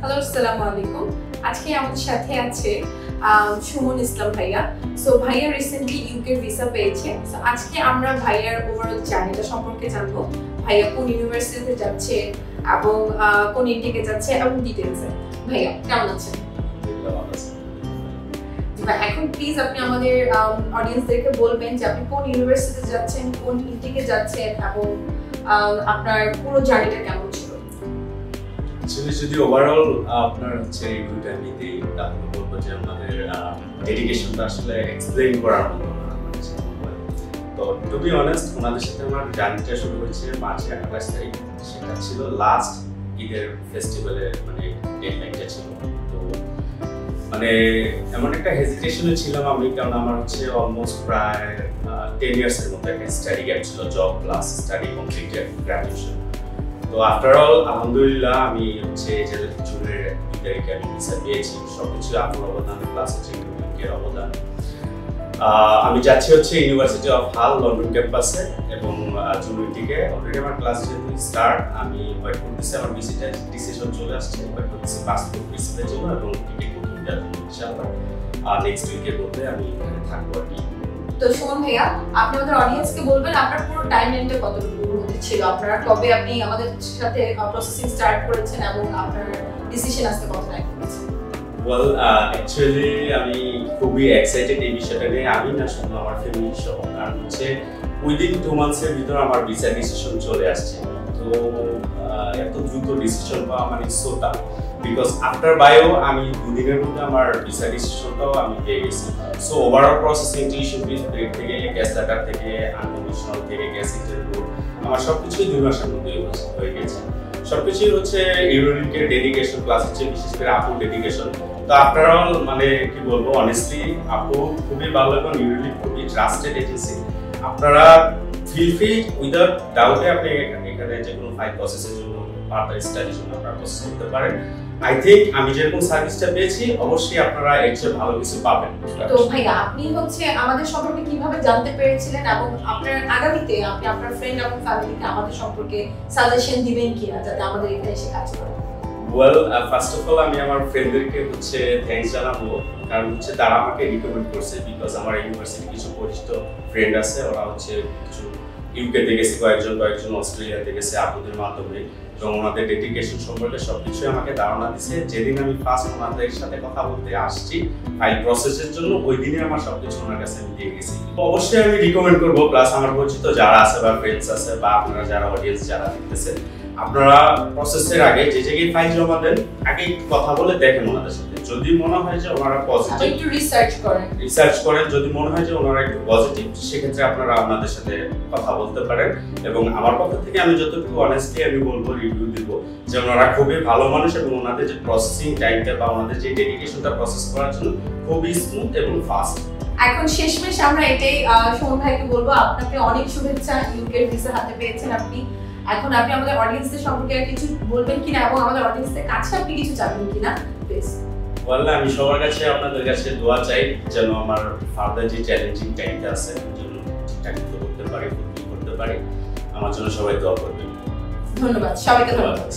Hello, আসসালামু আলাইকুম। আজকে আমাদের সাথে আছে সুমন ইসলাম ভাইয়া। সো ভাইয়া রিসেন্টলি ইউকে ভিসা পেয়েছে। সো আজকে আমরা ভাইয়ার ওভারঅল জার্নিটা সম্পর্কে জানবো। ভাইয়া কোন ইউনিভার্সিটিতে যাচ্ছে এবং কোন ইনটেকে যাচ্ছে এবং ডিটেইলসে। ভাইয়া কেমন আছেন? এখন প্লিজ আপনি আমাদের অডিয়েন্সদেরকে বলবেন যে আপনি কোন ইউনিভার্সিটিতে যাচ্ছেন, কোন ইনটেকে যাচ্ছেন এবং আপনার পুরো জার্নিটা কেমন ছিল। যদি ওভারঅল আপনার হচ্ছে রিভিউটা নিতে তাহলে বলবো যে আমাদের ডেডিকেশনটা আসলে এক্সপ্লেইন করার মতো না। তো টু বি অনেস্ট, ওনাদের সাথে আমার জার্নিটা শুরু হয়েছে মার্চের 28 তারিখ। সেটা ছিল লাস্ট ঈদের ফেস্টিভ্যালের ডেডলাইনটা ছিল। তো এমন একটা হেজিটেশনে ছিলাম আমি, কারণ আমার হচ্ছে অলমোস্ট প্রায় 10 ইয়ার্সের মতো একটা স্টাডি গ্যাপ ছিল, job plus study completed graduation. তো আফটার অল আলহামদুলিল্লাহ আমি হচ্ছে যেহেতু জুনের 2 তারিখে আমি ভিসা পেয়েছি, সবকিছু আপুর অবদান প্লাস হচ্ছে ইউনিকের অবদান। আমি যাচ্ছি হচ্ছে ইউনিভার্সিটি অফ হাল লন্ডন ক্যাম্পাসে এবং জুনের দিকে অলরেডি আমার ক্লাস যেহেতু স্টার্ট, আমি ওয়েট করতেছি আমার ভিসিটা ডিসিশন চলে আসছে, ওয়েট করতেছি পাসপোর্ট রিসিভের জন্য এবং টিকিট বুকিং দেওয়ার জন্য ইনশাআল্লাহ নেক্সট উইকের মধ্যে আমি এখানে থাকবো আর কি। তো সুমন ভাইয়া, আপনি আমাদের অডিয়েন্সকে বলবেন আপনার পুরো টাইমলাইনটা কতটুকু ছিল, আপনারা কবে আপনি আমাদের সাথে প্রসেসিং স্টার্ট করেছেন এবং আপনার ডিসিশন আসতে কত টাইম লেগেছে? ওয়েল অ্যাকচুয়ালি আমি খুবই এক্সাইটেড এই বিষয়টা নিয়ে, আমি না শুধু আমার ফ্যামিলি সহ, কারণ হচ্ছে উইদিন 2 মান্থসের ভিতর আমার ভিসা ডিসিশন চলে আসছে। তো এত দ্রুত ডিসিশন পাওয়া মানে so tough, because after bio আমি 2 দিনের মধ্যে আমার ভিসা ডিসিশনটাও আমি পেয়ে গেছি। So overall processing tuition fees থেকে গ্যাস লেটার থেকে আনকন্ডিশনাল থেকে গ্যাস ইন্টারভিউ আমার সবকিছুই 2 মাসের মধ্যেই হয়ে গেছে। সবকিছুই হচ্ছে ইউরোলিকের ডেডিকেশন প্লাস হচ্ছে বিশেষ করে আপুর ডেডিকেশন। তো আফটার অল কি বলবো, অনেস্টলি আপু খুবই ভালো এবং ইউরোলিক খুবই ট্রাস্টেড এজেন্সি। আপনারা ফিল ফ্রি উইদাউট ডাউটে আপনি এখানে যে কোনো ফাইল প্রসেসের জন্য ফার্দার স্টাডির জন্য আপনারা প্রসেস করতে পারেন। আই থিঙ্ক আমি যেরকম সার্ভিসটা পেয়েছি অবশ্যই আপনারা এর চেয়ে ভালো কিছু পাবেন। তো ভাইয়া, আপনি হচ্ছে আমাদের সম্পর্কে কিভাবে জানতে পেরেছিলেন এবং আপনার আগামীতে আপনি আপনার ফ্রেন্ড এবং ফ্যামিলিকে আমাদের সম্পর্কে সাজেশন দিবেন কিনা যাতে আমাদের এখানে এসে কাজ করে? ওয়েল ফার্স্ট অফ অল আমি আমার ফ্রেন্ডদেরকে হচ্ছে থ্যাঙ্কস জানাবো, কারণ হচ্ছে তারা আমাকে রিকমেন্ড করছে, বিকজ আমার ইউনিভার্সিটি কিছু পরিচিত ফ্রেন্ড আছে, ওরা হচ্ছে কিছু ইউকেতে গেছে, কয়েকজন অস্ট্রেলিয়াতে গেছে আপুদের মাধ্যমে, এবং ওনাদের ডেডিকেশন সম্পর্কে সবকিছু আমাকে ধারণা দিচ্ছে। যেদিন আমি ফার্স্ট ওনাদের সাথে কথা বলতে আসছি ফাইল প্রসেসের জন্য, ওই দিনই আমার সবকিছু ওনার কাছে আমি দিয়ে গেছি। অবশ্যই আমি রিকমেন্ড করবো, প্লাস আমার পরিচিত যারা আছে বা ফ্রেন্ডস আছে বা আপনারা যারা অডিয়েন্স যারা দেখতেছেন, আপনারা প্রসেসের আগে যে জায়গায় ফাইল জমা দেন আগে কথা বলে দেখেন ওনাদের সাথে। যদি মনে হয় যে ওনারা পজিটিভ, একটু রিসার্চ করেন। যদি মনে হয় যে ওনারা একটু পজিটিভ, সেক্ষেত্রে আপনারা আপনাদের সাথে কথা বলতে পারেন। এবং আমার পক্ষ থেকে আমি যতটুকু অনেস্টলি আমি বলবো, রিভিউ দিব যে ওনারা খুবই ভালো মানুষ এবং ওনাদের যে প্রসেসিং টাইমটা বা ওনাদের যে ডেডিকেশনটা প্রসেস করার জন্য খুবই স্মুথ এবং ফাস্ট। এখন শেষমেশ আমরা এটাই সুমন ভাইকে বলবো, আপনাকে অনেক শুভেচ্ছা, ইউকে ভিসা হাতে পেয়েছেন আপনি। এখন আপনি আমাদের অডিয়েন্সদের সম্পর্কে কিছু বলবেন কিনা এবং আমাদের অডিয়েন্সদের কাছে আপনি কিছু চাইবেন কিনা প্লিজ? ওয়াল্লাহ, আমি সবার কাছে আপনাদের কাছে দোয়া চাই যেন আমার ফার্দার যে চ্যালেঞ্জিং টাইমটা আছে যেন ঠিকঠাক করতে পারি, ফুলফিল করতে পারি। আমার জন্য সবাই দোয়া করবেন। ধন্যবাদ, সবাইকে ধন্যবাদ।